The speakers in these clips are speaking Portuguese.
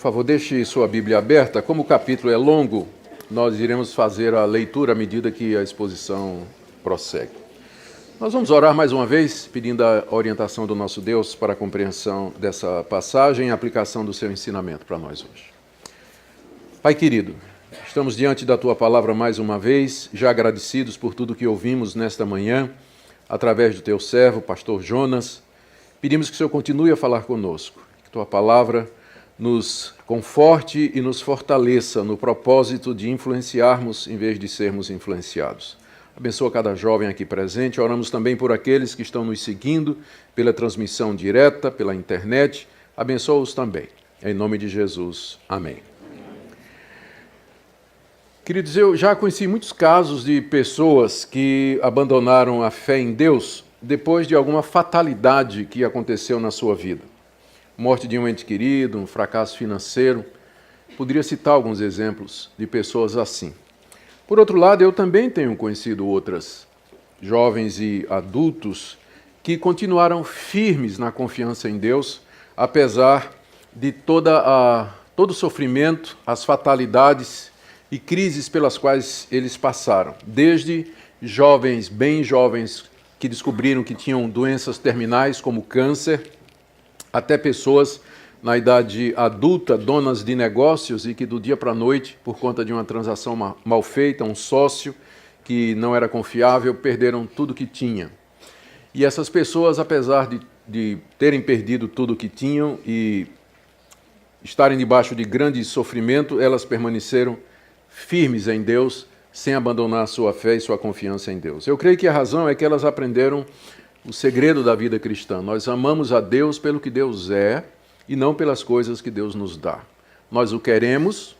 favor, deixe sua Bíblia aberta. Como o capítulo é longo, nós iremos fazer a leitura à medida que a exposição prossegue. Nós vamos orar mais uma vez, pedindo a orientação do nosso Deus para a compreensão dessa passagem e a aplicação do seu ensinamento para nós hoje. Pai querido, estamos diante da Tua palavra mais uma vez, já agradecidos por tudo que ouvimos nesta manhã, através do Teu servo, pastor Jonas. Pedimos que o Senhor continue a falar conosco, que Tua palavra nos conforte e nos fortaleça no propósito de influenciarmos em vez de sermos influenciados. Abençoa cada jovem aqui presente. Oramos também por aqueles que estão nos seguindo pela transmissão direta, pela internet. Abençoa-os também. Em nome de Jesus. Amém. Queridos, eu já conheci muitos casos de pessoas que abandonaram a fé em Deus depois de alguma fatalidade que aconteceu na sua vida. Morte de um ente querido, um fracasso financeiro. Poderia citar alguns exemplos de pessoas assim. Por outro lado, eu também tenho conhecido outras jovens e adultos que continuaram firmes na confiança em Deus, apesar de todo o sofrimento, as fatalidades e crises pelas quais eles passaram. Desde jovens, bem jovens, que descobriram que tinham doenças terminais como câncer, até pessoas na idade adulta, donas de negócios e que do dia para a noite, por conta de uma transação mal feita, um sócio que não era confiável, perderam tudo que tinham. E essas pessoas, apesar de terem perdido tudo que tinham e estarem debaixo de grande sofrimento, elas permaneceram firmes em Deus, sem abandonar sua fé e sua confiança em Deus. Eu creio que a razão é que elas aprenderam o segredo da vida cristã. Nós amamos a Deus pelo que Deus é e não pelas coisas que Deus nos dá. Nós o queremos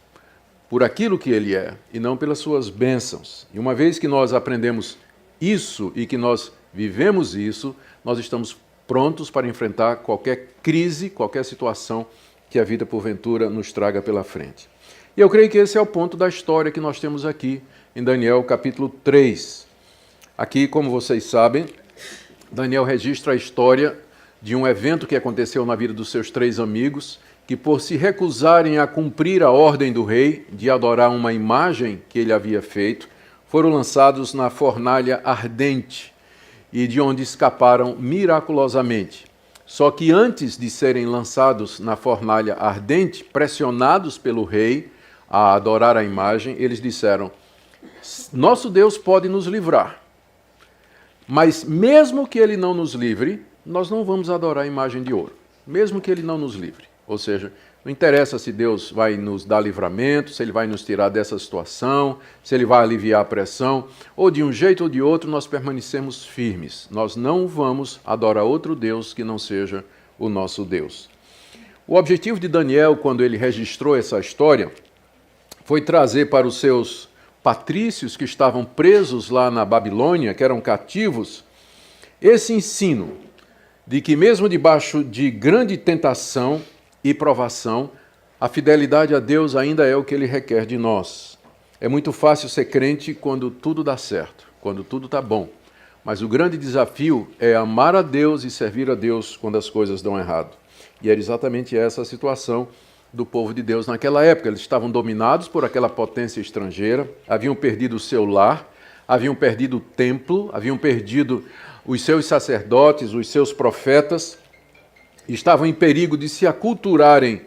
por aquilo que Ele é e não pelas suas bênçãos. E uma vez que nós aprendemos isso e que nós vivemos isso, nós estamos prontos para enfrentar qualquer crise, qualquer situação que a vida porventura nos traga pela frente. E eu creio que esse é o ponto da história que nós temos aqui em Daniel capítulo 3. Aqui, como vocês sabem, Daniel registra a história de um evento que aconteceu na vida dos seus 3 amigos, que por se recusarem a cumprir a ordem do rei de adorar uma imagem que ele havia feito, foram lançados na fornalha ardente e de onde escaparam miraculosamente. Só que antes de serem lançados na fornalha ardente, pressionados pelo rei a adorar a imagem, eles disseram: nosso Deus pode nos livrar. Mas mesmo que Ele não nos livre, nós não vamos adorar a imagem de ouro. Mesmo que Ele não nos livre. Ou seja, não interessa se Deus vai nos dar livramento, se Ele vai nos tirar dessa situação, se Ele vai aliviar a pressão, ou de um jeito ou de outro nós permanecemos firmes. Nós não vamos adorar outro Deus que não seja o nosso Deus. O objetivo de Daniel, quando ele registrou essa história, foi trazer para os seus patrícios que estavam presos lá na Babilônia, que eram cativos, esse ensino de que mesmo debaixo de grande tentação e provação, a fidelidade a Deus ainda é o que Ele requer de nós. É muito fácil ser crente quando tudo dá certo, quando tudo está bom. Mas o grande desafio é amar a Deus e servir a Deus quando as coisas dão errado. E era exatamente essa a situação do povo de Deus naquela época. Eles estavam dominados por aquela potência estrangeira, haviam perdido o seu lar, haviam perdido o templo, haviam perdido os seus sacerdotes, os seus profetas, estavam em perigo de se aculturarem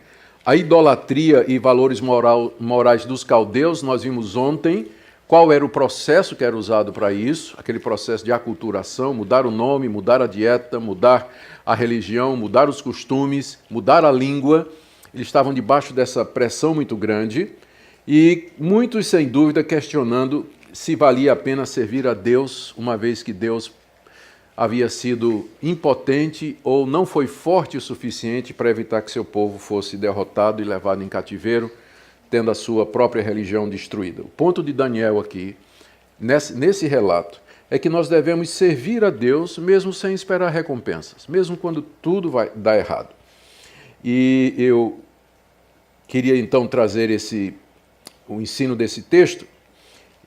a idolatria e valores morais dos caldeus. Nós vimos ontem qual era o processo que era usado para isso, aquele processo de aculturação, mudar o nome, mudar a dieta, mudar a religião, mudar os costumes, mudar a língua. Eles estavam debaixo dessa pressão muito grande e muitos, sem dúvida, questionando se valia a pena servir a Deus, uma vez que Deus havia sido impotente ou não foi forte o suficiente para evitar que seu povo fosse derrotado e levado em cativeiro, tendo a sua própria religião destruída. O ponto de Daniel aqui, nesse relato, é que nós devemos servir a Deus mesmo sem esperar recompensas, mesmo quando tudo vai dar errado. E eu queria então trazer o ensino desse texto,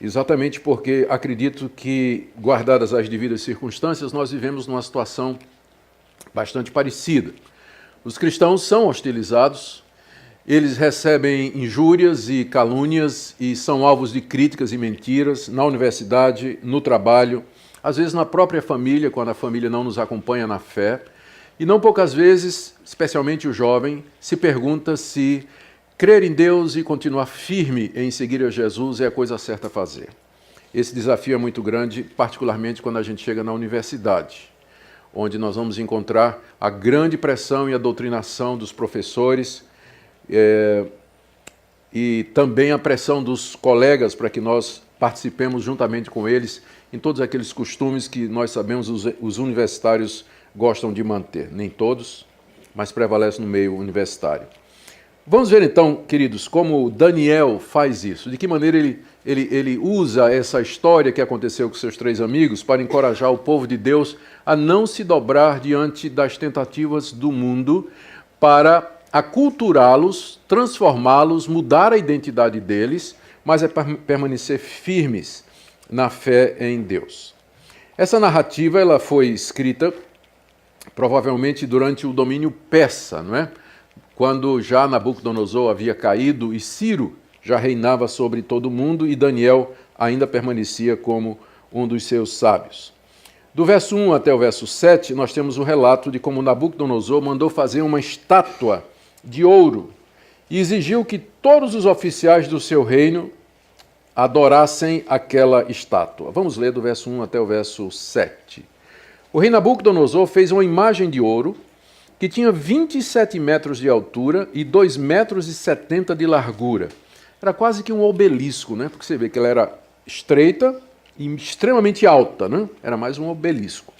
exatamente porque acredito que, guardadas as devidas circunstâncias, nós vivemos numa situação bastante parecida. Os cristãos são hostilizados Eles recebem injúrias e calúnias e são alvos de críticas e mentiras na universidade, no trabalho, às vezes na própria família, quando a família não nos acompanha na fé. E não poucas vezes, especialmente o jovem, se pergunta se crer em Deus e continuar firme em seguir a Jesus é a coisa certa a fazer. Esse desafio é muito grande, particularmente quando a gente chega na universidade, onde nós vamos encontrar a grande pressão e a doutrinação dos professores, e também a pressão dos colegas para que nós participemos juntamente com eles em todos aqueles costumes que nós sabemos os universitários gostam de manter. Nem todos, mas prevalece no meio universitário. Vamos ver então, queridos, como Daniel faz isso. De que maneira ele usa essa história que aconteceu com seus 3 amigos para encorajar o povo de Deus a não se dobrar diante das tentativas do mundo para aculturá-los, transformá-los, mudar a identidade deles, mas é permanecer firmes na fé em Deus. Essa narrativa ela foi escrita provavelmente durante o domínio persa, não é? Quando já Nabucodonosor havia caído e Ciro já reinava sobre todo o mundo e Daniel ainda permanecia como um dos seus sábios. Do verso 1 até o verso 7, nós temos o relato de como Nabucodonosor mandou fazer uma estátua de ouro e exigiu que todos os oficiais do seu reino adorassem aquela estátua. Vamos ler do verso 1 até o verso 7. O rei Nabucodonosor fez uma imagem de ouro que tinha 27 metros de altura e 2,70 metros de largura. Era quase que um obelisco, né? Porque você vê que ela era estreita e extremamente alta, né? Era mais um obelisco.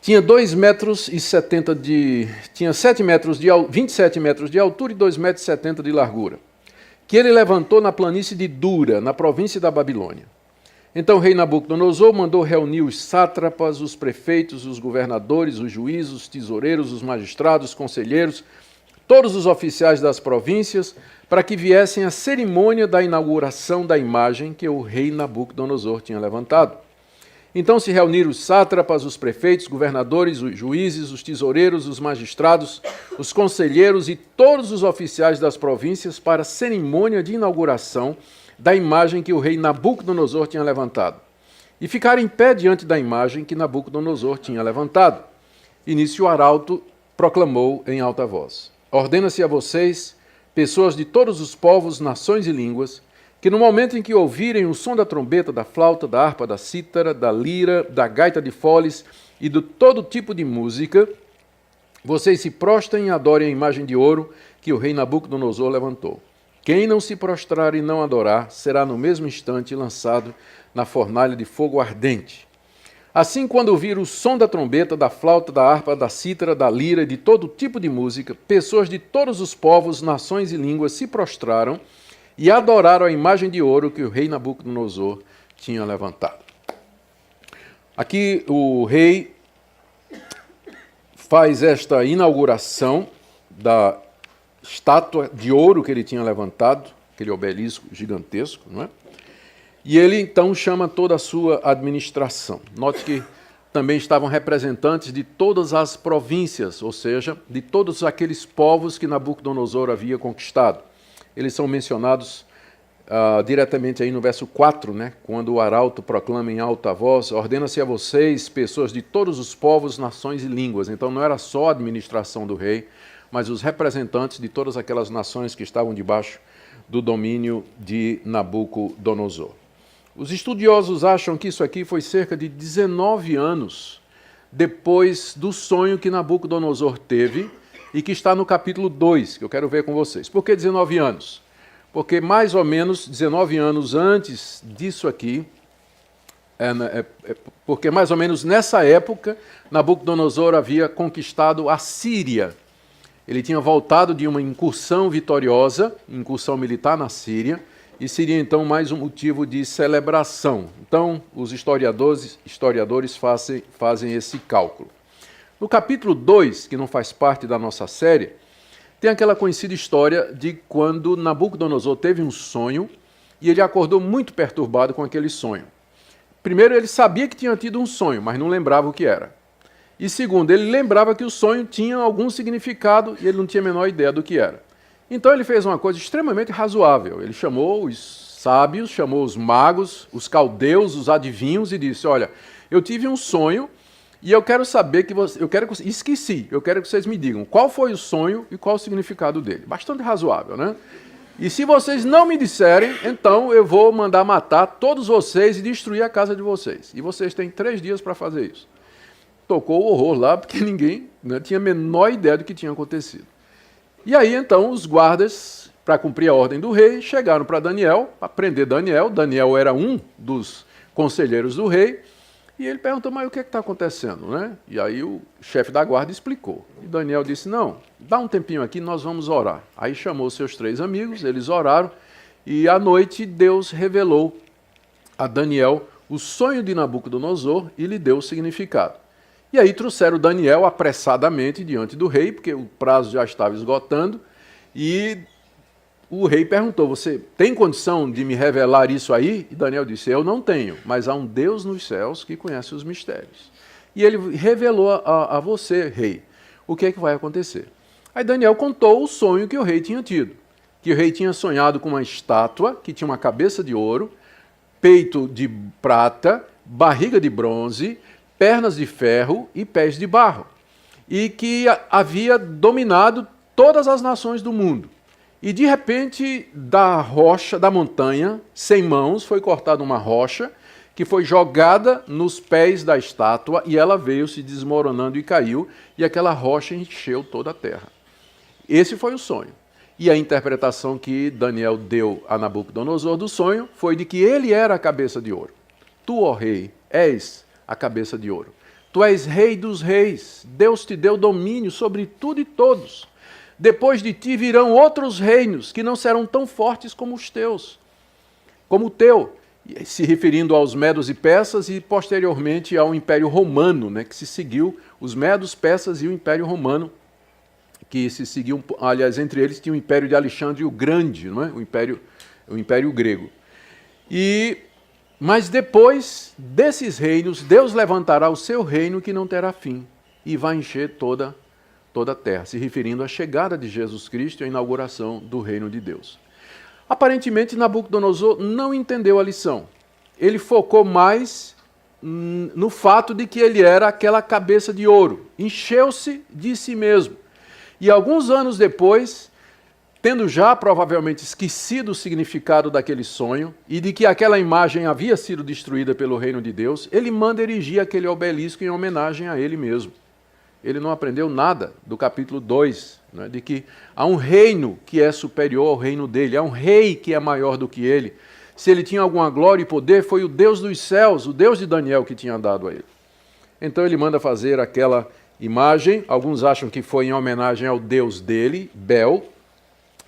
Tinha 2,70 metros tinha 27 metros de altura e 2,70 metros de largura, que ele levantou na planície de Dura, na província da Babilônia. Então o rei Nabucodonosor mandou reunir os sátrapas, os prefeitos, os governadores, os juízes, os tesoureiros, os magistrados, os conselheiros, todos os oficiais das províncias, para que viessem à cerimônia da inauguração da imagem que o rei Nabucodonosor tinha levantado. Então se reuniram os sátrapas, os prefeitos, governadores, os juízes, os tesoureiros, os magistrados, os conselheiros e todos os oficiais das províncias para a cerimônia de inauguração da imagem que o rei Nabucodonosor tinha levantado. E ficaram em pé diante da imagem que Nabucodonosor tinha levantado. E nisso o arauto proclamou em alta voz: ordena-se a vocês, pessoas de todos os povos, nações e línguas, que no momento em que ouvirem o som da trombeta, da flauta, da harpa, da cítara, da lira, da gaita de foles e de todo tipo de música, vocês se prostrem e adorem a imagem de ouro que o rei Nabucodonosor levantou. Quem não se prostrar e não adorar, será no mesmo instante lançado na fornalha de fogo ardente. Assim, quando ouvir o som da trombeta, da flauta, da harpa, da cítara, da lira e de todo tipo de música, pessoas de todos os povos, nações e línguas se prostraram e adoraram a imagem de ouro que o rei Nabucodonosor tinha levantado. Aqui o rei faz esta inauguração da estátua de ouro que ele tinha levantado, aquele obelisco gigantesco, não é? E ele então chama toda a sua administração. Note que também estavam representantes de todas as províncias, ou seja, de todos aqueles povos que Nabucodonosor havia conquistado. Eles são mencionados diretamente aí no verso 4, né? Quando o arauto proclama em alta voz: ordena-se a vocês, pessoas de todos os povos, nações e línguas. Então não era só a administração do rei, mas os representantes de todas aquelas nações que estavam debaixo do domínio de Nabucodonosor. Os estudiosos acham que isso aqui foi cerca de 19 anos depois do sonho que Nabucodonosor teve e que está no capítulo 2, que eu quero ver com vocês. Por que 19 anos? Porque mais ou menos 19 anos antes disso aqui, porque mais ou menos nessa época, Nabucodonosor havia conquistado a Síria. Ele tinha voltado de uma incursão vitoriosa, incursão militar na Síria, e seria então mais um motivo de celebração. Então, os historiadores fazem esse cálculo. No capítulo 2, que não faz parte da nossa série, tem aquela conhecida história de quando Nabucodonosor teve um sonho e ele acordou muito perturbado com aquele sonho. Primeiro, ele sabia que tinha tido um sonho, mas não lembrava o que era. E segundo, ele lembrava que o sonho tinha algum significado e ele não tinha a menor ideia do que era. Então ele fez uma coisa extremamente razoável. Ele chamou os sábios, chamou os magos, os caldeus, os adivinhos e disse: olha, eu tive um sonho e eu quero saber esqueci, eu quero que vocês me digam qual foi o sonho e qual o significado dele. Bastante razoável, né? E se vocês não me disserem, então eu vou mandar matar todos vocês e destruir a casa de vocês. E vocês têm 3 dias para fazer isso. Tocou o horror lá, porque ninguém, né, tinha a menor ideia do que tinha acontecido. E aí, então, os guardas, para cumprir a ordem do rei, chegaram para Daniel, para prender Daniel. Daniel era um dos conselheiros do rei. E ele perguntou: mas o que está acontecendo, né? E aí o chefe da guarda explicou. E Daniel disse: não, dá um tempinho aqui, nós vamos orar. Aí chamou seus 3 amigos, eles oraram, e à noite Deus revelou a Daniel o sonho de Nabucodonosor e lhe deu o significado. E aí trouxeram Daniel apressadamente diante do rei, porque o prazo já estava esgotando, e o rei perguntou: você tem condição de me revelar isso aí? E Daniel disse: eu não tenho, mas há um Deus nos céus que conhece os mistérios. E ele revelou a você, rei, o que é que vai acontecer. Aí Daniel contou o sonho que o rei tinha tido. Que o rei tinha sonhado com uma estátua que tinha uma cabeça de ouro, peito de prata, barriga de bronze, pernas de ferro e pés de barro. E que havia dominado todas as nações do mundo. E de repente, da rocha, da montanha, sem mãos, foi cortada uma rocha que foi jogada nos pés da estátua e ela veio se desmoronando e caiu, e aquela rocha encheu toda a terra. Esse foi o sonho. E a interpretação que Daniel deu a Nabucodonosor do sonho foi de que ele era a cabeça de ouro. Tu, ó rei, és a cabeça de ouro. Tu és rei dos reis. Deus te deu domínio sobre tudo e todos. Depois de ti virão outros reinos que não serão tão fortes como os teus, como o teu, se referindo aos medos e persas e posteriormente ao Império Romano, né, que se seguiu, os medos, persas e o Império Romano, que se seguiam, aliás, entre eles tinha o Império de Alexandre o Grande, não é? o Império Grego. Mas depois desses reinos, Deus levantará o seu reino que não terá fim e vai encher toda a terra, se referindo à chegada de Jesus Cristo e à inauguração do reino de Deus. Aparentemente, Nabucodonosor não entendeu a lição. Ele focou mais no fato de que ele era aquela cabeça de ouro. Encheu-se de si mesmo. E alguns anos depois, tendo já provavelmente esquecido o significado daquele sonho e de que aquela imagem havia sido destruída pelo reino de Deus, ele manda erigir aquele obelisco em homenagem a ele mesmo. Ele não aprendeu nada do capítulo 2, né, de que há um reino que é superior ao reino dele, há um rei que é maior do que ele. Se ele tinha alguma glória e poder, foi o Deus dos céus, o Deus de Daniel que tinha dado a ele. Então ele manda fazer aquela imagem, alguns acham que foi em homenagem ao Deus dele, Bel,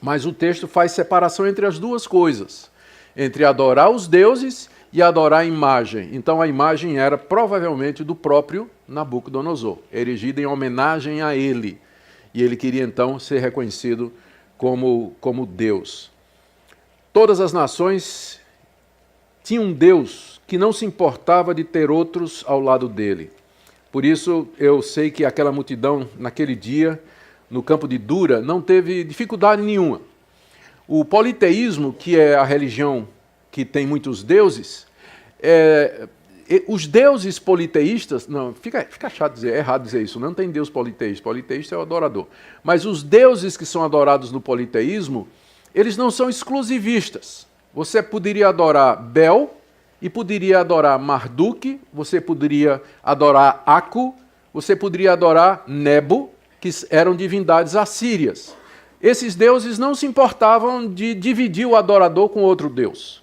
mas o texto faz separação entre as duas coisas, entre adorar os deuses e adorar a imagem. Então a imagem era provavelmente do próprio Nabucodonosor, erigida em homenagem a ele. E ele queria então ser reconhecido como Deus. Todas as nações tinham um Deus que não se importava de ter outros ao lado dele. Por isso eu sei que aquela multidão naquele dia, no campo de Dura, não teve dificuldade nenhuma. O politeísmo, que é a religião que tem muitos deuses, os deuses politeístas, não, fica chato dizer, é errado dizer isso, não tem Deus politeísta, politeísta é o adorador. Mas os deuses que são adorados no politeísmo, eles não são exclusivistas. Você poderia adorar Bel e poderia adorar Marduk, você poderia adorar Aku, você poderia adorar Nebo, que eram divindades assírias. Esses deuses não se importavam de dividir o adorador com outro deus.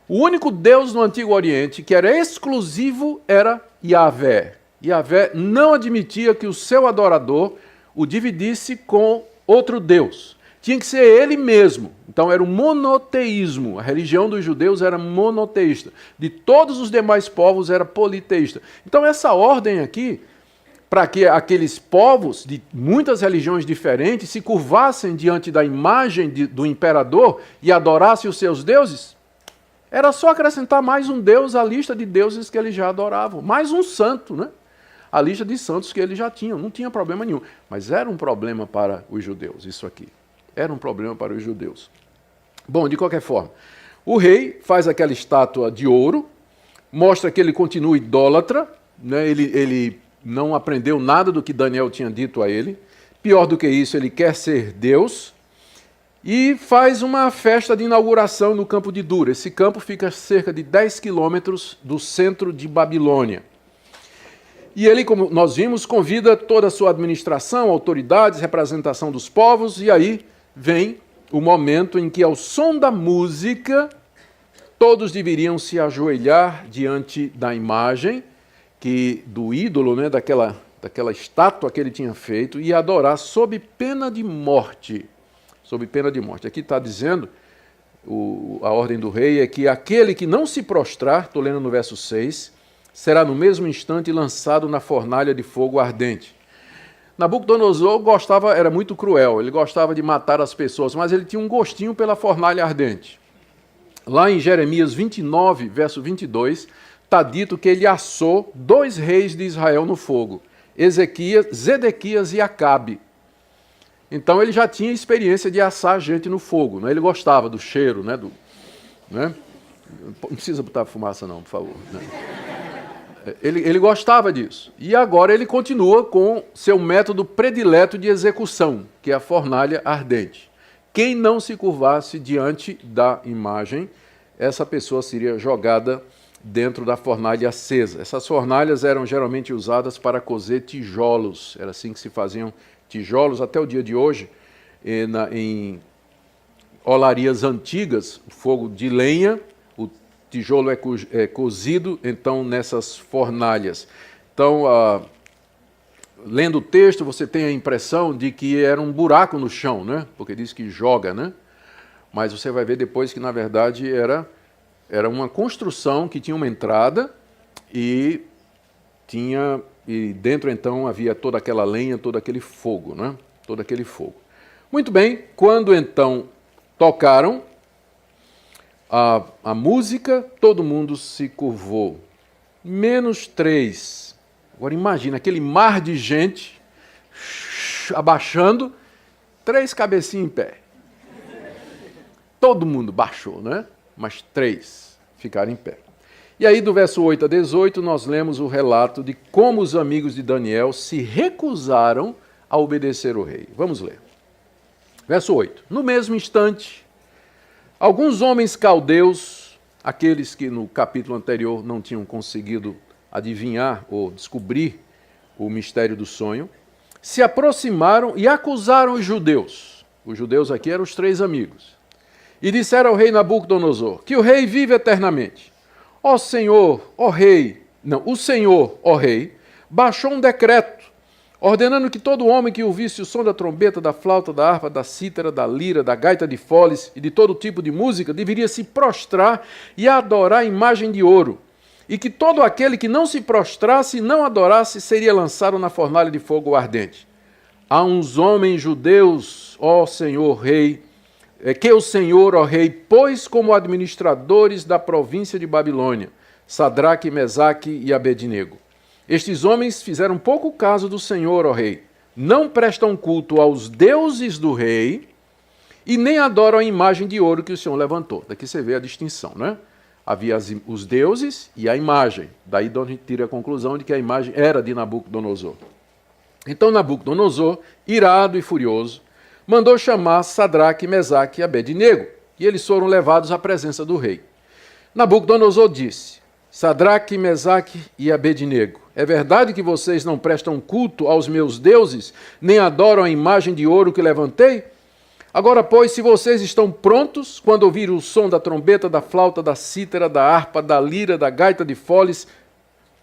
O único Deus no Antigo Oriente que era exclusivo era Yahvé. Yahvé não admitia que o seu adorador o dividisse com outro Deus. Tinha que ser ele mesmo. Então era o monoteísmo. A religião dos judeus era monoteísta. De todos os demais povos era politeísta. Então essa ordem aqui, para que aqueles povos de muitas religiões diferentes se curvassem diante da imagem do imperador e adorassem os seus deuses, era só acrescentar mais um deus à lista de deuses que eles já adoravam. Mais um santo, né? A lista de santos que eles já tinham. Não tinha problema nenhum. Mas era um problema para os judeus, isso aqui. Era um problema para os judeus. Bom, de qualquer forma, o rei faz aquela estátua de ouro, mostra que ele continua idólatra, né? Ele não aprendeu nada do que Daniel tinha dito a ele. Pior do que isso, ele quer ser Deus. E faz uma festa de inauguração no campo de Dura. Esse campo fica a cerca de 10 quilômetros do centro de Babilônia. E ele, como nós vimos, convida toda a sua administração, autoridades, representação dos povos, e aí vem o momento em que, ao som da música, todos deveriam se ajoelhar diante da imagem do ídolo, né, daquela estátua que ele tinha feito, e adorar sob pena de morte. Sob pena de morte. Aqui está dizendo, a ordem do rei é que aquele que não se prostrar, estou lendo no verso 6, será no mesmo instante lançado na fornalha de fogo ardente. Nabucodonosor era muito cruel, ele gostava de matar as pessoas, mas ele tinha um gostinho pela fornalha ardente. Lá em Jeremias 29, verso 22, está dito que ele assou 2 reis de Israel no fogo, Zedequias e Acabe. Então ele já tinha experiência de assar gente no fogo, né? Ele gostava do cheiro, né? Né? Não precisa botar fumaça não, por favor. Né? Ele gostava disso. E agora ele continua com seu método predileto de execução, que é a fornalha ardente. Quem não se curvasse diante da imagem, essa pessoa seria jogada dentro da fornalha acesa. Essas fornalhas eram geralmente usadas para cozer tijolos. Era assim que se faziam tijolos até o dia de hoje. Em olarias antigas, fogo de lenha, o tijolo é cozido, então, nessas fornalhas. Então, lendo o texto, você tem a impressão de que era um buraco no chão, né? Porque diz que joga, né? Mas você vai ver depois que, na verdade, era uma construção que tinha uma entrada e dentro, então, havia toda aquela lenha, todo aquele fogo, né? Todo aquele fogo. Muito bem, quando, então, tocaram a música, todo mundo se curvou. Menos 3. Agora imagina, aquele mar de gente abaixando, 3 cabecinhas em pé. Todo mundo baixou, né? Mas 3 ficaram em pé. E aí, do verso 8 a 18, nós lemos o relato de como os amigos de Daniel se recusaram a obedecer o rei. Vamos ler. Verso 8. No mesmo instante, alguns homens caldeus, aqueles que no capítulo anterior não tinham conseguido adivinhar ou descobrir o mistério do sonho, se aproximaram e acusaram os judeus. Os judeus aqui eram os 3 amigos. E disseram ao rei Nabucodonosor, que o rei vive eternamente. Ó Senhor, ó rei, o Senhor, ó rei, baixou um decreto, ordenando que todo homem que ouvisse o som da trombeta, da flauta, da harpa, da cítara, da lira, da gaita de foles e de todo tipo de música, deveria se prostrar e adorar a imagem de ouro, e que todo aquele que não se prostrasse e não adorasse seria lançado na fornalha de fogo ardente. Há uns homens judeus, ó Senhor rei, que o Senhor, ó rei, pôs como administradores da província de Babilônia, Sadraque, Mesaque e Abednego. Estes homens fizeram pouco caso do Senhor, ó rei, não prestam culto aos deuses do rei e nem adoram a imagem de ouro que o Senhor levantou. Daqui você vê a distinção, né? Havia os deuses e a imagem. Daí a gente tira a conclusão de que a imagem era de Nabucodonosor. Então Nabucodonosor, irado e furioso, mandou chamar Sadraque, Mesaque e Abednego, e eles foram levados à presença do rei. Nabucodonosor disse, Sadraque, Mesaque e Abednego, é verdade que vocês não prestam culto aos meus deuses, nem adoram a imagem de ouro que levantei? Agora, pois, se vocês estão prontos, quando ouvir o som da trombeta, da flauta, da cítara, da harpa, da lira, da gaita de foles,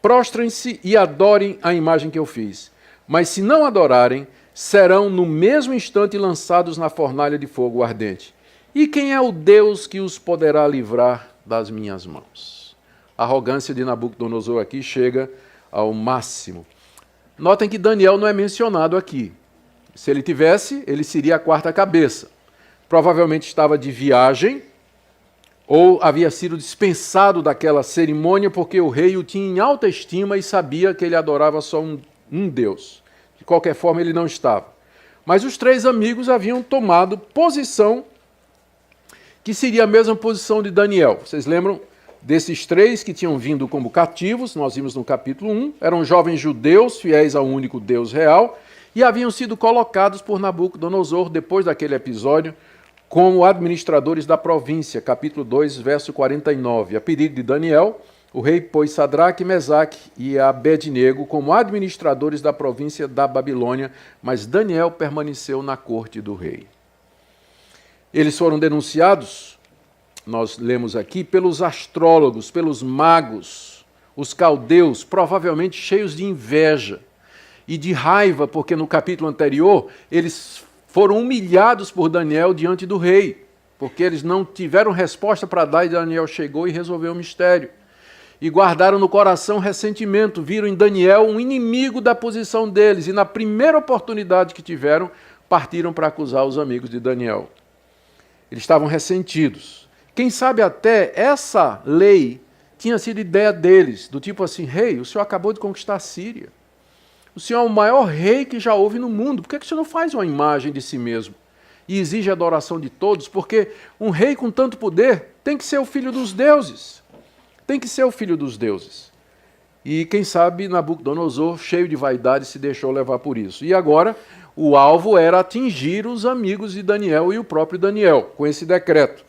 prostrem-se e adorem a imagem que eu fiz. Mas se não adorarem, serão no mesmo instante lançados na fornalha de fogo ardente. E quem é o Deus que os poderá livrar das minhas mãos? A arrogância de Nabucodonosor aqui chega ao máximo. Notem que Daniel não é mencionado aqui. Se ele tivesse, ele seria a 4ª cabeça. Provavelmente estava de viagem ou havia sido dispensado daquela cerimônia porque o rei o tinha em alta estima e sabia que ele adorava só um Deus. De qualquer forma, ele não estava. Mas os 3 amigos haviam tomado posição que seria a mesma posição de Daniel. Vocês lembram desses 3 que tinham vindo como cativos? Nós vimos no capítulo 1. Eram jovens judeus, fiéis ao único Deus real, e haviam sido colocados por Nabucodonosor, depois daquele episódio, como administradores da província. Capítulo 2, verso 49. A pedido de Daniel, o rei pôs Sadraque, Mesaque e Abednego como administradores da província da Babilônia, mas Daniel permaneceu na corte do rei. Eles foram denunciados, nós lemos aqui, pelos astrólogos, pelos magos, os caldeus, provavelmente cheios de inveja e de raiva, porque no capítulo anterior eles foram humilhados por Daniel diante do rei, porque eles não tiveram resposta para dar e Daniel chegou e resolveu o mistério. E guardaram no coração ressentimento, viram em Daniel um inimigo da posição deles, e na primeira oportunidade que tiveram, partiram para acusar os amigos de Daniel. Eles estavam ressentidos. Quem sabe até essa lei tinha sido ideia deles, do tipo assim: rei, o senhor acabou de conquistar a Síria. O senhor é o maior rei que já houve no mundo. Por que o senhor não faz uma imagem de si mesmo e exige a adoração de todos? Porque um rei com tanto poder tem que ser o filho dos deuses. Tem que ser o filho dos deuses. E quem sabe Nabucodonosor, cheio de vaidade, se deixou levar por isso. E agora o alvo era atingir os amigos de Daniel e o próprio Daniel, com esse decreto.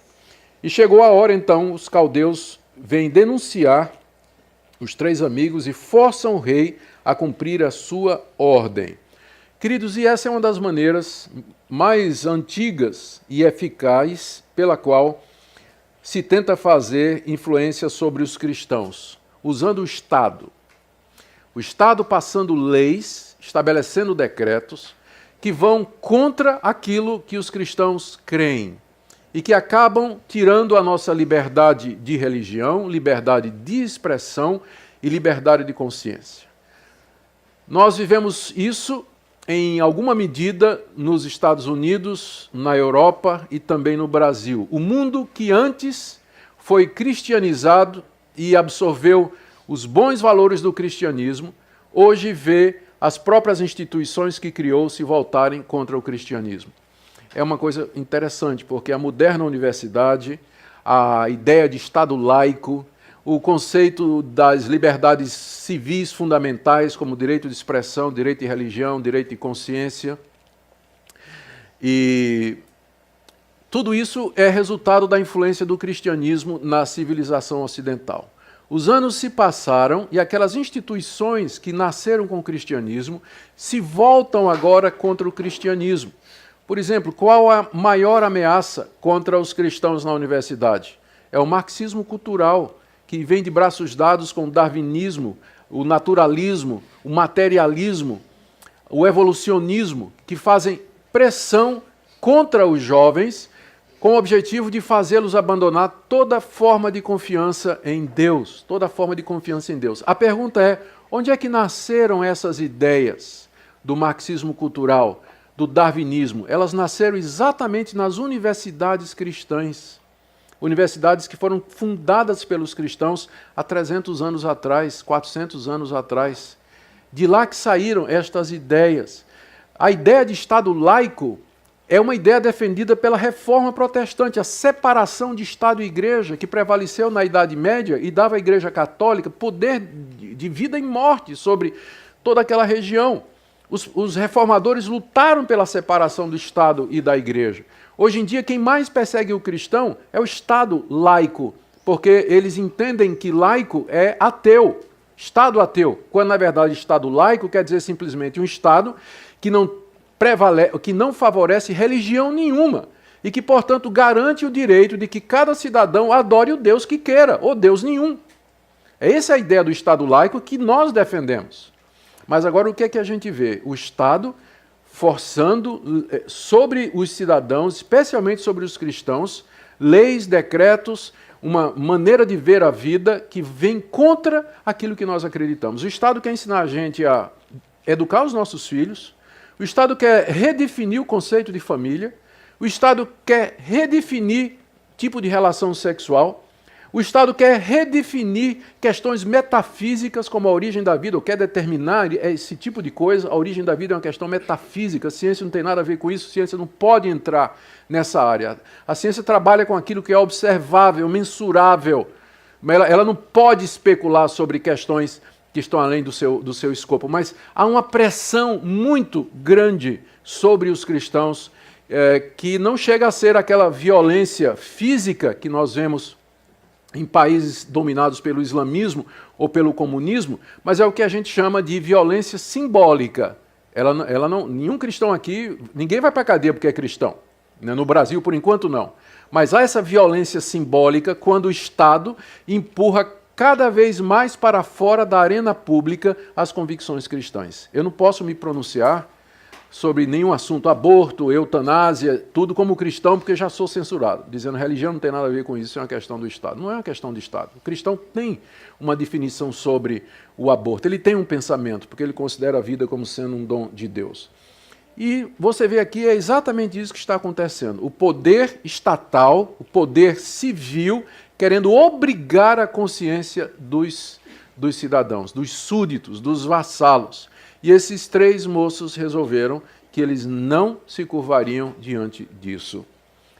E chegou a hora, então, os caldeus vêm denunciar os 3 amigos e forçam o rei a cumprir a sua ordem. Queridos, e essa é uma das maneiras mais antigas e eficazes pela qual se tenta fazer influência sobre os cristãos, usando o Estado. O Estado passando leis, estabelecendo decretos, que vão contra aquilo que os cristãos creem e que acabam tirando a nossa liberdade de religião, liberdade de expressão e liberdade de consciência. Nós vivemos isso em alguma medida nos Estados Unidos, na Europa e também no Brasil. O mundo que antes foi cristianizado e absorveu os bons valores do cristianismo, hoje vê as próprias instituições que criou se voltarem contra o cristianismo. É uma coisa interessante, porque a moderna universidade, a ideia de Estado laico, o conceito das liberdades civis fundamentais, como direito de expressão, direito de religião, direito de consciência. E tudo isso é resultado da influência do cristianismo na civilização ocidental. Os anos se passaram e aquelas instituições que nasceram com o cristianismo se voltam agora contra o cristianismo. Por exemplo, qual a maior ameaça contra os cristãos na universidade? É o marxismo cultural, que vem de braços dados com o darwinismo, o naturalismo, o materialismo, o evolucionismo, que fazem pressão contra os jovens com o objetivo de fazê-los abandonar toda forma de confiança em Deus, toda forma de confiança em Deus. A pergunta é, onde é que nasceram essas ideias do marxismo cultural, do darwinismo? Elas nasceram exatamente nas universidades cristãs. Universidades que foram fundadas pelos cristãos há 300 anos atrás, 400 anos atrás. De lá que saíram estas ideias. A ideia de Estado laico é uma ideia defendida pela Reforma Protestante, a separação de Estado e Igreja, que prevaleceu na Idade Média e dava à Igreja Católica poder de vida e morte sobre toda aquela região. Os reformadores lutaram pela separação do Estado e da Igreja. Hoje em dia, quem mais persegue o cristão é o Estado laico, porque eles entendem que laico é ateu, Estado ateu, quando na verdade Estado laico quer dizer simplesmente um Estado que não favorece religião nenhuma e que, portanto, garante o direito de que cada cidadão adore o Deus que queira, ou Deus nenhum. Essa é a ideia do Estado laico que nós defendemos. Mas agora o que é que a gente vê? O Estado forçando sobre os cidadãos, especialmente sobre os cristãos, leis, decretos, uma maneira de ver a vida que vem contra aquilo que nós acreditamos. O Estado quer ensinar a gente a educar os nossos filhos, o Estado quer redefinir o conceito de família, o Estado quer redefinir tipo de relação sexual, O Estado quer redefinir questões metafísicas como a origem da vida, ou quer determinar esse tipo de coisa. A origem da vida é uma questão metafísica, a ciência não tem nada a ver com isso, a ciência não pode entrar nessa área. A ciência trabalha com aquilo que é observável, mensurável. Ela não pode especular sobre questões que estão além do seu escopo, mas há uma pressão muito grande sobre os cristãos que não chega a ser aquela violência física que nós vemos em países dominados pelo islamismo ou pelo comunismo, mas é o que a gente chama de violência simbólica. Nenhum cristão aqui, ninguém vai para a cadeia porque é cristão. No Brasil, por enquanto, não. Mas há essa violência simbólica quando o Estado empurra cada vez mais para fora da arena pública as convicções cristãs. Eu não posso me pronunciar sobre nenhum assunto, aborto, eutanásia, tudo como cristão, porque já sou censurado, dizendo que religião não tem nada a ver com isso, é uma questão do Estado. Não é uma questão do Estado. O cristão tem uma definição sobre o aborto, ele tem um pensamento, porque ele considera a vida como sendo um dom de Deus. E você vê aqui, é exatamente isso que está acontecendo. O poder estatal, o poder civil, querendo obrigar a consciência dos cidadãos, dos súditos, dos vassalos. E esses três moços resolveram que eles não se curvariam diante disso.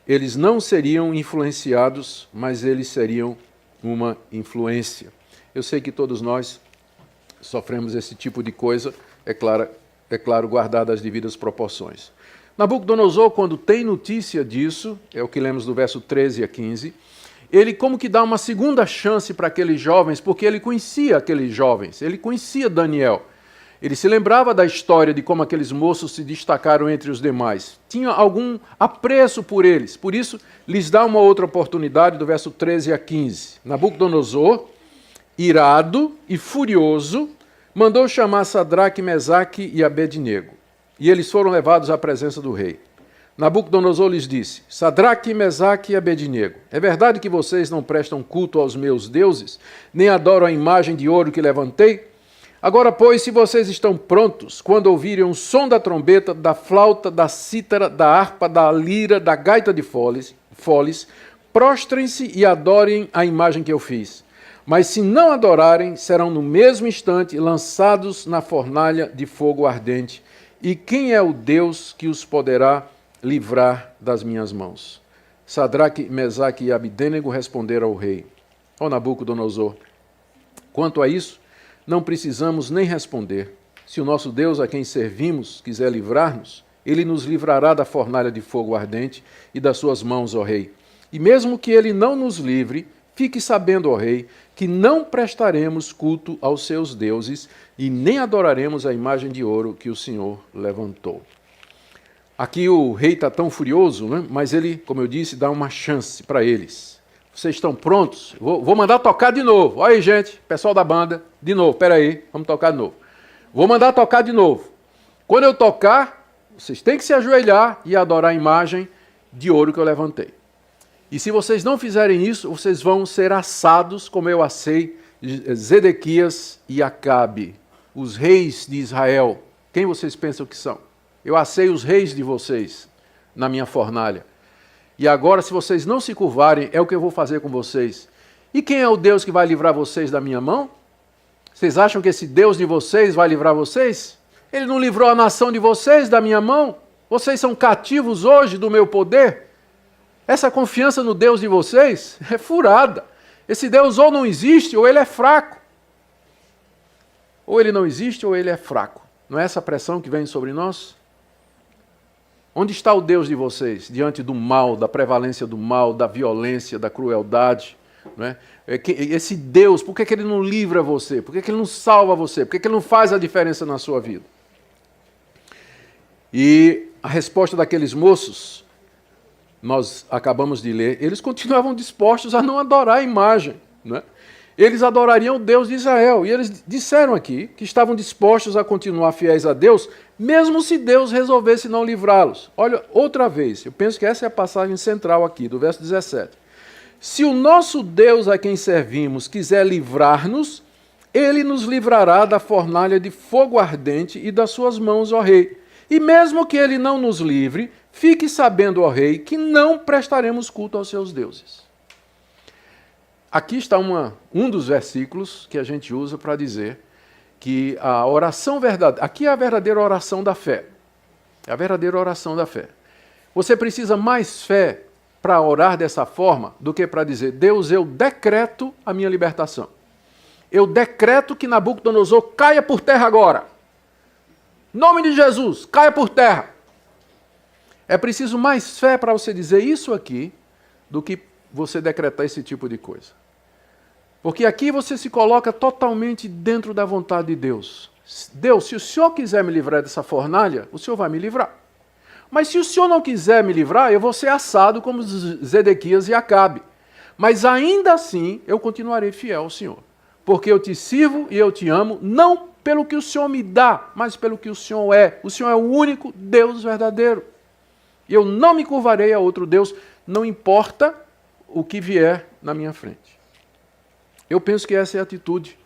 Eles não seriam influenciados, mas eles seriam uma influência. Eu sei que todos nós sofremos esse tipo de coisa, é claro, guardadas as devidas proporções. Nabucodonosor, quando tem notícia disso, é o que lemos do verso 13 a 15, ele como que dá uma segunda chance para aqueles jovens, porque ele conhecia aqueles jovens, ele conhecia Daniel. Ele se lembrava da história de como aqueles moços se destacaram entre os demais. Tinha algum apreço por eles. Por isso, lhes dá uma outra oportunidade, do verso 13 a 15. Nabucodonosor, irado e furioso, mandou chamar Sadraque, Mesaque e Abednego. E eles foram levados à presença do rei. Nabucodonosor lhes disse: Sadraque, Mesaque e Abednego, é verdade que vocês não prestam culto aos meus deuses, nem adoram a imagem de ouro que levantei? Agora, pois, se vocês estão prontos, quando ouvirem o som da trombeta, da flauta, da cítara, da harpa, da lira, da gaita de foles, prostrem-se e adorem a imagem que eu fiz. Mas se não adorarem, serão no mesmo instante lançados na fornalha de fogo ardente. E quem é o Deus que os poderá livrar das minhas mãos? Sadraque, Mesaque e Abednego responderam ao rei: Ó Nabucodonosor, quanto a isso, não precisamos nem responder. Se o nosso Deus a quem servimos quiser livrar-nos, ele nos livrará da fornalha de fogo ardente e das suas mãos, ó rei. E mesmo que ele não nos livre, fique sabendo, ó rei, que não prestaremos culto aos seus deuses e nem adoraremos a imagem de ouro que o Senhor levantou. Aqui o rei está tão furioso, né? Mas ele, como eu disse, dá uma chance para eles. Vocês estão prontos? Vou mandar tocar de novo. Olha aí, gente, pessoal da banda, de novo, peraí, vamos tocar de novo. Vou mandar tocar de novo. Quando eu tocar, vocês têm que se ajoelhar e adorar a imagem de ouro que eu levantei. E se vocês não fizerem isso, vocês vão ser assados, como eu assei Zedequias e Acabe, os reis de Israel. Quem vocês pensam que são? Eu assei os reis de vocês na minha fornalha. E agora, se vocês não se curvarem, é o que eu vou fazer com vocês. E quem é o Deus que vai livrar vocês da minha mão? Vocês acham que esse Deus de vocês vai livrar vocês? Ele não livrou a nação de vocês da minha mão? Vocês são cativos hoje do meu poder? Essa confiança no Deus de vocês é furada. Esse Deus ou não existe, ou ele é fraco. Ou ele não existe, ou ele é fraco. Não é essa pressão que vem sobre nós? Onde está o Deus de vocês diante do mal, da prevalência do mal, da violência, da crueldade? Não é? Esse Deus, por que ele não livra você? Por que ele não salva você? Por que ele não faz a diferença na sua vida? E a resposta daqueles moços, nós acabamos de ler, eles continuavam dispostos a não adorar a imagem. Não é? Eles adorariam o Deus de Israel. E eles disseram aqui que estavam dispostos a continuar fiéis a Deus, mesmo se Deus resolvesse não livrá-los. Olha, outra vez, eu penso que essa é a passagem central aqui, do verso 17. Se o nosso Deus a quem servimos quiser livrar-nos, ele nos livrará da fornalha de fogo ardente e das suas mãos, ó rei. E mesmo que ele não nos livre, fique sabendo, ó rei, que não prestaremos culto aos seus deuses. aqui está um dos versículos que a gente usa para dizer que a oração verdadeira, aqui é a verdadeira oração da fé. É a verdadeira oração da fé. Você precisa mais fé para orar dessa forma do que para dizer: Deus, eu decreto a minha libertação. Eu decreto que Nabucodonosor caia por terra agora. Em nome de Jesus, caia por terra. É preciso mais fé para você dizer isso aqui do que você decretar esse tipo de coisa. Porque aqui você se coloca totalmente dentro da vontade de Deus. Deus, se o Senhor quiser me livrar dessa fornalha, o Senhor vai me livrar. Mas se o Senhor não quiser me livrar, eu vou ser assado como Zedequias e Acabe. Mas ainda assim, eu continuarei fiel ao Senhor. Porque eu te sirvo e eu te amo, não pelo que o Senhor me dá, mas pelo que o Senhor é. O Senhor é o único Deus verdadeiro. Eu não me curvarei a outro Deus, não importa o que vier na minha frente. Eu penso que essa é a atitude,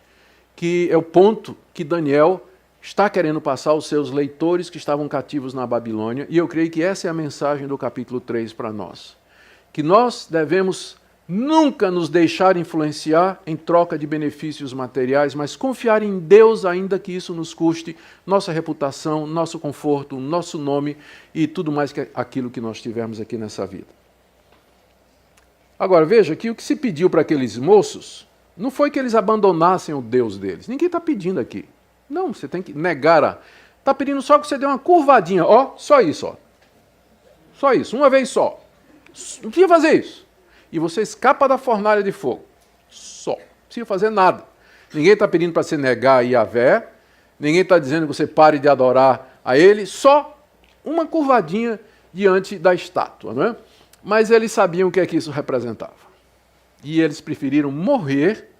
que é o ponto que Daniel está querendo passar aos seus leitores que estavam cativos na Babilônia, e eu creio que essa é a mensagem do capítulo 3 para nós. Que nós devemos nunca nos deixar influenciar em troca de benefícios materiais, mas confiar em Deus, ainda que isso nos custe nossa reputação, nosso conforto, nosso nome e tudo mais que aquilo que nós tivermos aqui nessa vida. Agora, veja que o que se pediu para aqueles moços não foi que eles abandonassem o Deus deles. Ninguém está pedindo aqui. Não, você tem que negar. Está pedindo só que você dê uma curvadinha. Ó, só isso. Ó. Só isso, uma vez só. Não precisa fazer isso. E você escapa da fornalha de fogo. Só. Não precisa fazer nada. Ninguém está pedindo para você negar a Yahvé. Ninguém está dizendo que você pare de adorar a ele. Só uma curvadinha diante da estátua. Não é? Mas eles sabiam o que é que isso representava. E eles preferiram morrer.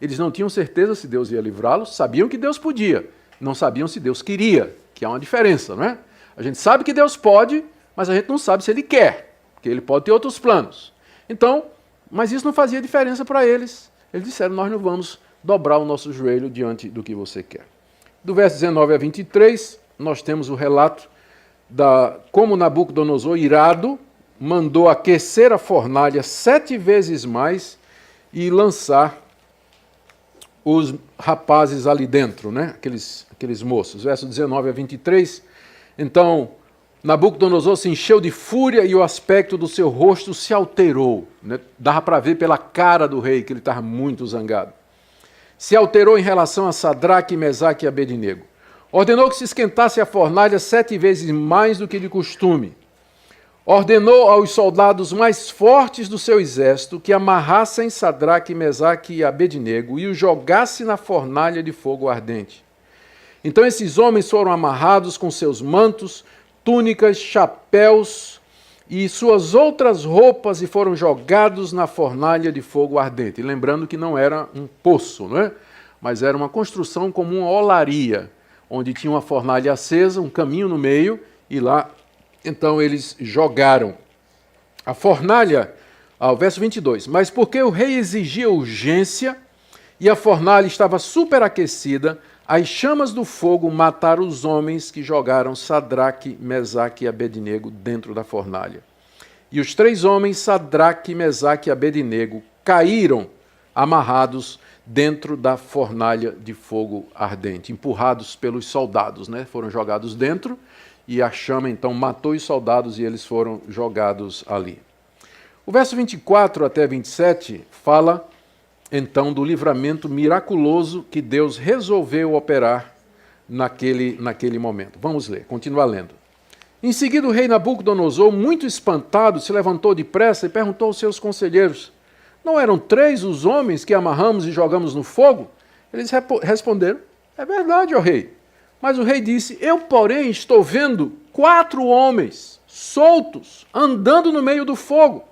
Eles não tinham certeza se Deus ia livrá-los. Sabiam que Deus podia. Não sabiam se Deus queria, que há uma diferença, não é? A gente sabe que Deus pode, mas a gente não sabe se Ele quer, porque Ele pode ter outros planos. Então, mas isso não fazia diferença para eles. Eles disseram: nós não vamos dobrar o nosso joelho diante do que você quer. Do verso 19 a 23, nós temos o relato da como Nabucodonosor, irado, mandou aquecer a fornalha 7 vezes mais e lançar os rapazes ali dentro, né? aqueles moços. Verso 19 a 23. Então, Nabucodonosor se encheu de fúria e o aspecto do seu rosto se alterou. Né? Dava para ver pela cara do rei que ele estava muito zangado. Se alterou em relação a Sadraque, Mesaque e Abednego. Ordenou que se esquentasse a fornalha 7 vezes mais do que de costume. Ordenou aos soldados mais fortes do seu exército que amarrassem Sadraque, Mesaque e Abednego e os jogassem na fornalha de fogo ardente. Então esses homens foram amarrados com seus mantos, túnicas, chapéus e suas outras roupas e foram jogados na fornalha de fogo ardente. E lembrando que não era um poço, não é? Mas era uma construção como uma olaria, onde tinha uma fornalha acesa, um caminho no meio, e lá então eles jogaram a fornalha, ao verso 22. Mas porque o rei exigia urgência e a fornalha estava superaquecida, as chamas do fogo mataram os homens que jogaram Sadraque, Mesaque e Abednego dentro da fornalha. E os 3 homens, Sadraque, Mesaque e Abednego, caíram amarrados dentro da fornalha de fogo ardente, empurrados pelos soldados, né? Foram jogados dentro e a chama então matou os soldados e eles foram jogados ali. O verso 24 até 27 fala então do livramento miraculoso que Deus resolveu operar naquele momento. Vamos ler, continuar lendo. Em seguida o rei Nabucodonosor, muito espantado, se levantou depressa e perguntou aos seus conselheiros: não eram 3 os homens que amarramos e jogamos no fogo? Eles responderam: é verdade, ó rei. Mas o rei disse: eu, porém, estou vendo 4 homens soltos, andando no meio do fogo.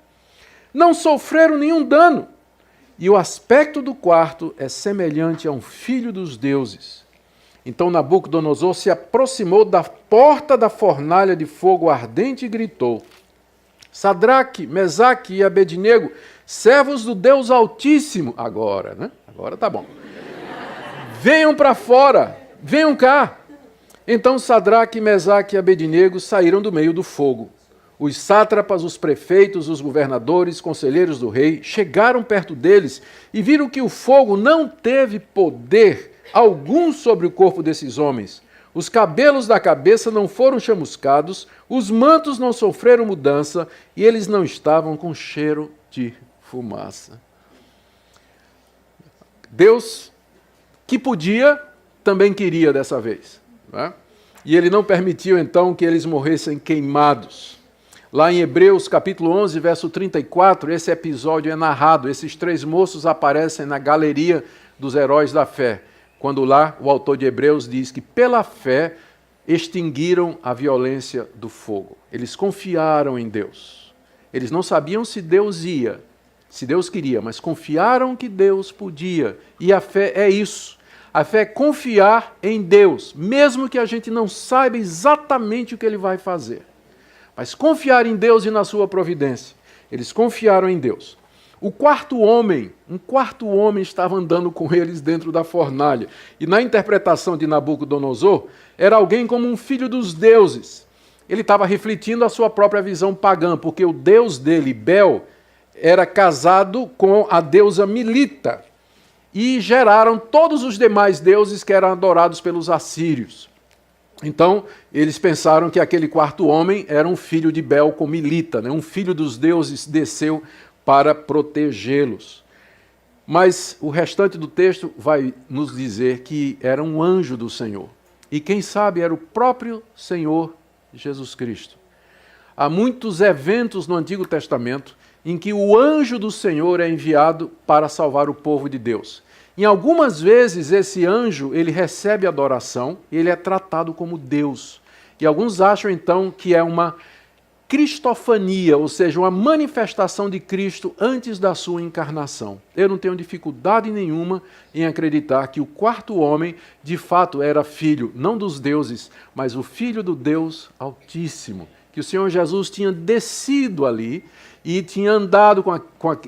Não sofreram nenhum dano. E o aspecto do quarto é semelhante a um filho dos deuses. Então Nabucodonosor se aproximou da porta da fornalha de fogo ardente e gritou: Sadraque, Mesaque e Abednego, servos do Deus Altíssimo. Agora, né? Agora tá bom. Venham para fora, venham cá. Então Sadraque, Mesaque e Abednego saíram do meio do fogo. Os sátrapas, os prefeitos, os governadores, conselheiros do rei, chegaram perto deles e viram que o fogo não teve poder algum sobre o corpo desses homens. Os cabelos da cabeça não foram chamuscados, os mantos não sofreram mudança e eles não estavam com cheiro de fumaça. Deus, que podia, também queria dessa vez, né? E ele não permitiu então que eles morressem queimados. Lá em Hebreus capítulo 11, verso 34, esse episódio é narrado. Esses 3 moços aparecem na galeria dos heróis da fé, quando lá o autor de Hebreus diz que pela fé extinguiram a violência do fogo. Eles confiaram em Deus. Eles não sabiam se Deus queria, mas confiaram que Deus podia. E a fé é isso. A fé é confiar em Deus, mesmo que a gente não saiba exatamente o que Ele vai fazer. Mas confiar em Deus e na sua providência. Eles confiaram em Deus. Um quarto homem estava andando com eles dentro da fornalha. E na interpretação de Nabucodonosor, era alguém como um filho dos deuses. Ele estava refletindo a sua própria visão pagã, porque o deus dele, Bel, era casado com a deusa Milita. E geraram todos os demais deuses que eram adorados pelos assírios. Então, eles pensaram que aquele quarto homem era um filho de Bel com Milita, né? Um filho dos deuses desceu para protegê-los. Mas o restante do texto vai nos dizer que era um anjo do Senhor. E quem sabe era o próprio Senhor Jesus Cristo. Há muitos eventos no Antigo Testamento em que o anjo do Senhor é enviado para salvar o povo de Deus. Em algumas vezes esse anjo ele recebe adoração e ele é tratado como Deus. E alguns acham então que é uma cristofania, ou seja, uma manifestação de Cristo antes da sua encarnação. Eu não tenho dificuldade nenhuma em acreditar que o quarto homem, de fato, era filho, não dos deuses, mas o filho do Deus Altíssimo. Que o Senhor Jesus tinha descido ali e tinha andado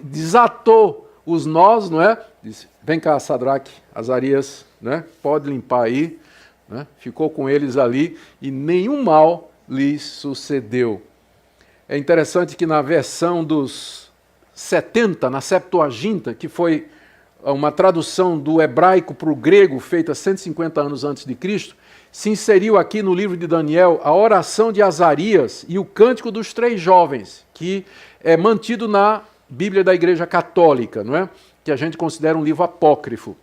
desatou os nós, não é? Disse, vem cá, Sadraque, Azarias, né? Pode limpar aí. Né? Ficou com eles ali e nenhum mal lhes sucedeu. É interessante que na versão dos 70, na Septuaginta, que foi uma tradução do hebraico para o grego, feita 150 anos antes de Cristo, se inseriu aqui no livro de Daniel a oração de Azarias e o cântico dos 3 jovens, que é mantido na Bíblia da Igreja Católica, não é? Que a gente considera um livro apócrifo.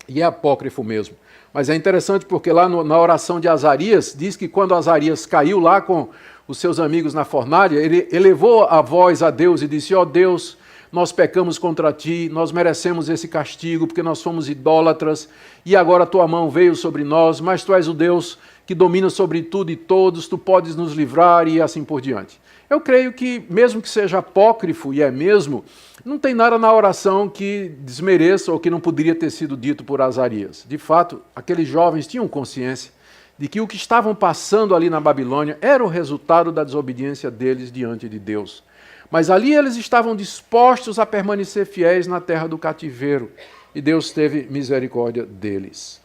E é apócrifo mesmo. Mas é interessante porque lá na oração de Azarias, diz que quando Azarias caiu lá com os seus amigos na fornalha, ele elevou a voz a Deus e disse, ó Deus, nós pecamos contra ti, nós merecemos esse castigo porque nós somos idólatras e agora a tua mão veio sobre nós, mas tu és o Deus que domina sobre tudo e todos, tu podes nos livrar e assim por diante. Eu creio que, mesmo que seja apócrifo, e é mesmo, não tem nada na oração que desmereça ou que não poderia ter sido dito por Azarias. De fato, aqueles jovens tinham consciência de que o que estavam passando ali na Babilônia era o resultado da desobediência deles diante de Deus. Mas ali eles estavam dispostos a permanecer fiéis na terra do cativeiro, e Deus teve misericórdia deles.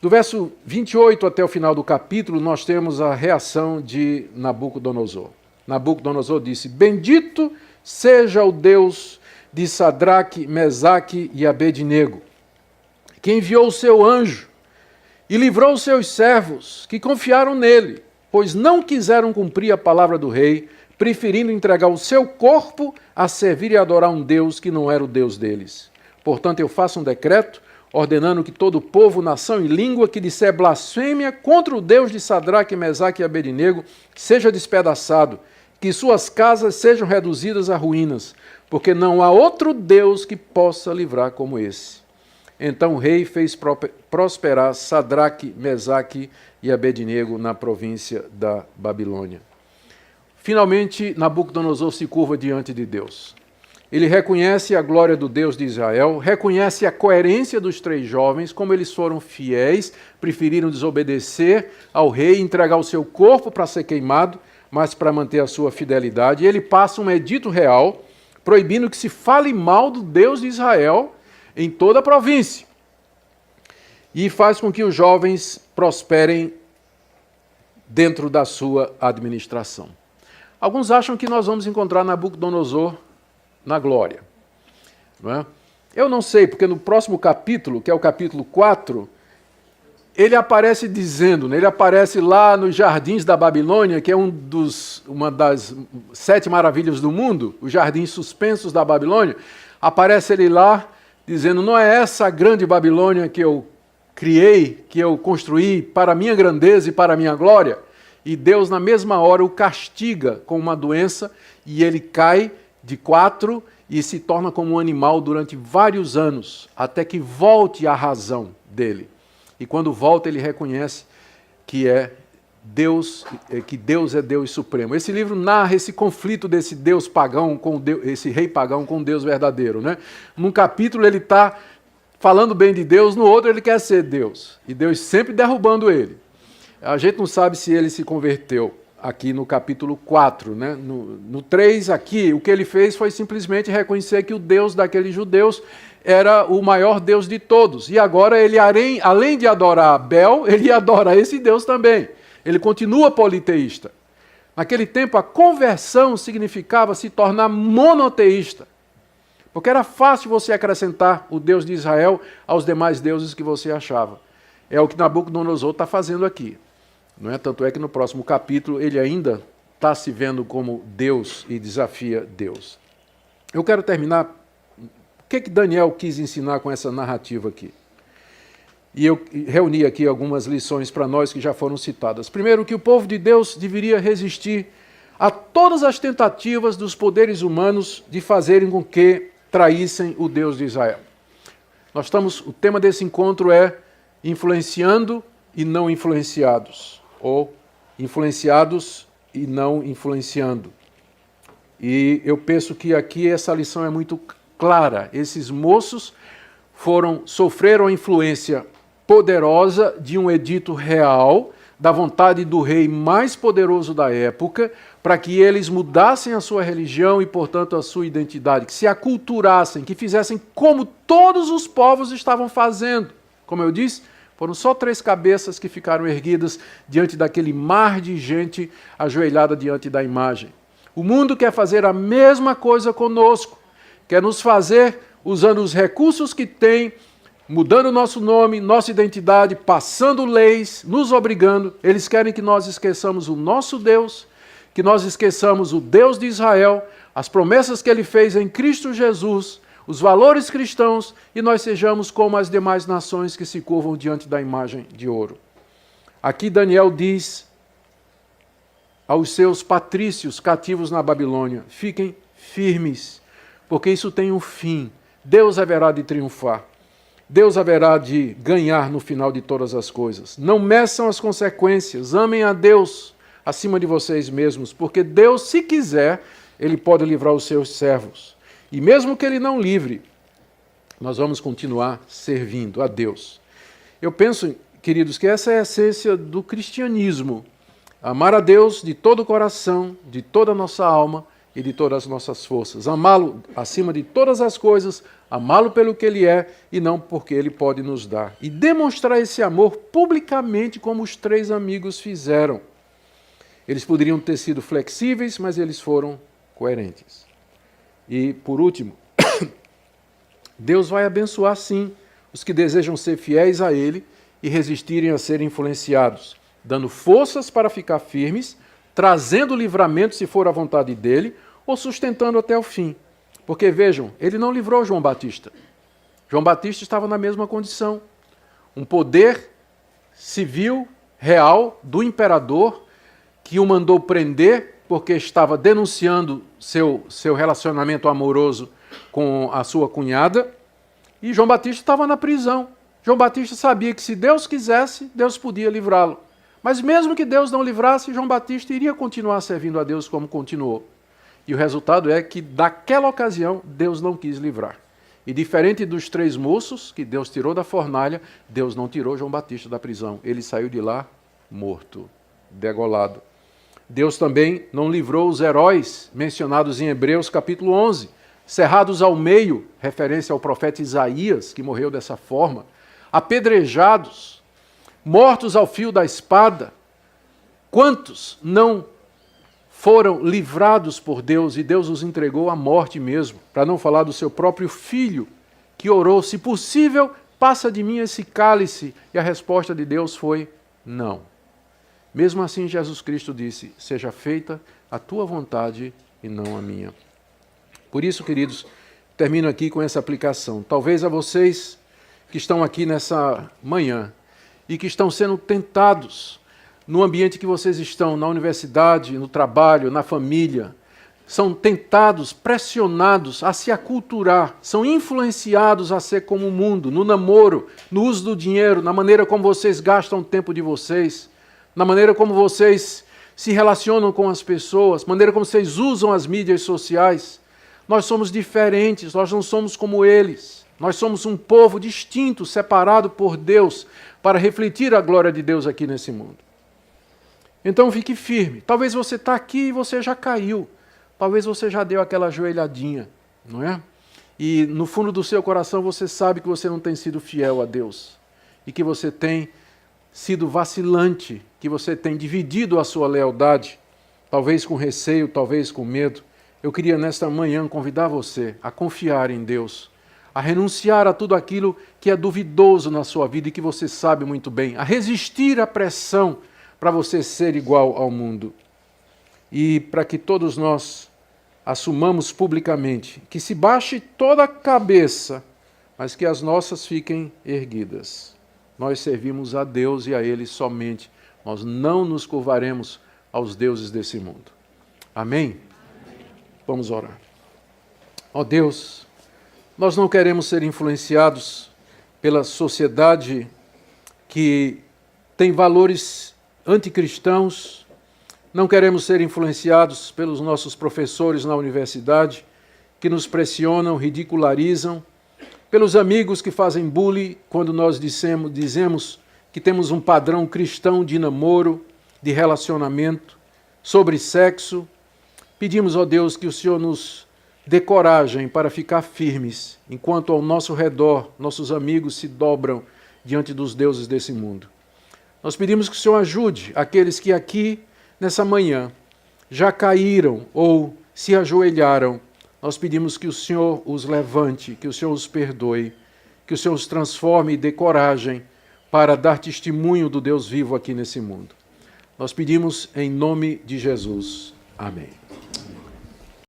Do verso 28 até o final do capítulo, nós temos a reação de Nabucodonosor. Nabucodonosor disse, bendito seja o Deus de Sadraque, Mesaque e Abednego, que enviou o seu anjo e livrou os seus servos, que confiaram nele, pois não quiseram cumprir a palavra do rei, preferindo entregar o seu corpo a servir e adorar um Deus que não era o Deus deles. Portanto, eu faço um decreto, ordenando que todo povo, nação e língua que disser blasfêmia contra o Deus de Sadraque, Mesaque e Abednego seja despedaçado, que suas casas sejam reduzidas a ruínas, porque não há outro Deus que possa livrar como esse. Então o rei fez prosperar Sadraque, Mesaque e Abednego na província da Babilônia. Finalmente, Nabucodonosor se curva diante de Deus. Ele reconhece a glória do Deus de Israel, reconhece a coerência dos 3 jovens, como eles foram fiéis, preferiram desobedecer ao rei e entregar o seu corpo para ser queimado, mas para manter a sua fidelidade. E ele passa um edito real, proibindo que se fale mal do Deus de Israel em toda a província. E faz com que os jovens prosperem dentro da sua administração. Alguns acham que nós vamos encontrar Nabucodonosor na glória. Não é? Eu não sei, porque no próximo capítulo, que é o capítulo 4, ele aparece dizendo, ele aparece lá nos jardins da Babilônia, que é uma das 7 maravilhas do mundo, os jardins suspensos da Babilônia. Aparece ele lá dizendo, não é essa a grande Babilônia que eu criei, que eu construí para a minha grandeza e para a minha glória? E Deus, na mesma hora, o castiga com uma doença e ele cai de 4 e se torna como um animal durante vários anos, até que volte à razão dele. E quando volta, ele reconhece que Deus é Deus supremo. Esse livro narra esse conflito desse Deus pagão com esse rei pagão com Deus verdadeiro, né? Num capítulo ele está falando bem de Deus, no outro ele quer ser Deus. E Deus sempre derrubando ele. A gente não sabe se ele se converteu aqui no capítulo 4, né? No 3 aqui, o que ele fez foi simplesmente reconhecer que o Deus daqueles judeus era o maior Deus de todos. E agora ele, além de adorar Bel, ele adora esse Deus também. Ele continua politeísta. Naquele tempo, a conversão significava se tornar monoteísta. Porque era fácil você acrescentar o Deus de Israel aos demais deuses que você achava. É o que Nabucodonosor está fazendo aqui. Não é? Tanto é que no próximo capítulo ele ainda está se vendo como Deus e desafia Deus. Eu quero terminar. O que Daniel quis ensinar com essa narrativa aqui? E eu reuni aqui algumas lições para nós que já foram citadas. Primeiro, que o povo de Deus deveria resistir a todas as tentativas dos poderes humanos de fazerem com que traíssem o Deus de Israel. O tema desse encontro é influenciando e não influenciados, ou influenciados e não influenciando. E eu penso que aqui essa lição é muito clara. Esses moços sofreram a influência poderosa de um edito real, da vontade do rei mais poderoso da época, para que eles mudassem a sua religião e, portanto, a sua identidade, que se aculturassem, que fizessem como todos os povos estavam fazendo. Como eu disse, foram só 3 cabeças que ficaram erguidas diante daquele mar de gente ajoelhada diante da imagem. O mundo quer fazer a mesma coisa conosco, quer nos fazer usando os recursos que tem, mudando o nosso nome, nossa identidade, passando leis, nos obrigando. Eles querem que nós esqueçamos o nosso Deus, que nós esqueçamos o Deus de Israel, as promessas que ele fez em Cristo Jesus, os valores cristãos, e nós sejamos como as demais nações que se curvam diante da imagem de ouro. Aqui Daniel diz aos seus patrícios cativos na Babilônia, fiquem firmes, porque isso tem um fim. Deus haverá de triunfar. Deus haverá de ganhar no final de todas as coisas. Não meçam as consequências, amem a Deus acima de vocês mesmos, porque Deus, se quiser, ele pode livrar os seus servos. E mesmo que ele não livre, nós vamos continuar servindo a Deus. Eu penso, queridos, que essa é a essência do cristianismo. Amar a Deus de todo o coração, de toda a nossa alma e de todas as nossas forças. Amá-lo acima de todas as coisas, amá-lo pelo que ele é e não porque ele pode nos dar. E demonstrar esse amor publicamente como os 3 amigos fizeram. Eles poderiam ter sido flexíveis, mas eles foram coerentes. E, por último, Deus vai abençoar, sim, os que desejam ser fiéis a Ele e resistirem a serem influenciados, dando forças para ficar firmes, trazendo livramento se for a vontade dEle, ou sustentando até o fim. Porque, vejam, Ele não livrou João Batista. João Batista estava na mesma condição. Um poder civil, real, do imperador, que o mandou prender porque estava denunciando seu relacionamento amoroso com a sua cunhada, e João Batista estava na prisão. João Batista sabia que se Deus quisesse, Deus podia livrá-lo. Mas mesmo que Deus não livrasse, João Batista iria continuar servindo a Deus como continuou. E o resultado é que, daquela ocasião, Deus não quis livrar. E diferente dos 3 moços que Deus tirou da fornalha, Deus não tirou João Batista da prisão. Ele saiu de lá morto, degolado. Deus também não livrou os heróis mencionados em Hebreus capítulo 11, cerrados ao meio, referência ao profeta Isaías, que morreu dessa forma, apedrejados, mortos ao fio da espada. Quantos não foram livrados por Deus e Deus os entregou à morte mesmo, para não falar do seu próprio filho, que orou, se possível, passa de mim esse cálice, e a resposta de Deus foi não. Mesmo assim, Jesus Cristo disse, seja feita a tua vontade e não a minha. Por isso, queridos, termino aqui com essa aplicação. Talvez a vocês que estão aqui nessa manhã e que estão sendo tentados no ambiente que vocês estão, na universidade, no trabalho, na família, são tentados, pressionados a se aculturar, são influenciados a ser como o mundo, no namoro, no uso do dinheiro, na maneira como vocês gastam o tempo de vocês, na maneira como vocês se relacionam com as pessoas, maneira como vocês usam as mídias sociais. Nós somos diferentes, nós não somos como eles. Nós somos um povo distinto, separado por Deus, para refletir a glória de Deus aqui nesse mundo. Então fique firme. Talvez você está aqui e você já caiu. Talvez você já deu aquela ajoelhadinha, não é? E no fundo do seu coração você sabe que você não tem sido fiel a Deus. E que você tem sido vacilante, que você tem dividido a sua lealdade, talvez com receio, talvez com medo. Eu queria nesta manhã convidar você a confiar em Deus, a renunciar a tudo aquilo que é duvidoso na sua vida e que você sabe muito bem, a resistir à pressão para você ser igual ao mundo. E para que todos nós assumamos publicamente que se baixe toda a cabeça, mas que as nossas fiquem erguidas. Nós servimos a Deus e a Ele somente. Nós não nos curvaremos aos deuses desse mundo. Amém? Vamos orar. Ó Deus, nós não queremos ser influenciados pela sociedade que tem valores anticristãos, não queremos ser influenciados pelos nossos professores na universidade, que nos pressionam, ridicularizam, pelos amigos que fazem bullying quando nós dizemos que temos um padrão cristão de namoro, de relacionamento, sobre sexo. Pedimos, ó Deus, que o Senhor nos dê coragem para ficar firmes, enquanto ao nosso redor nossos amigos se dobram diante dos deuses desse mundo. Nós pedimos que o Senhor ajude aqueles que aqui, nessa manhã, já caíram ou se ajoelharam. Nós pedimos que o Senhor os levante, que o Senhor os perdoe, que o Senhor os transforme e dê coragem para dar testemunho do Deus vivo aqui nesse mundo. Nós pedimos em nome de Jesus. Amém.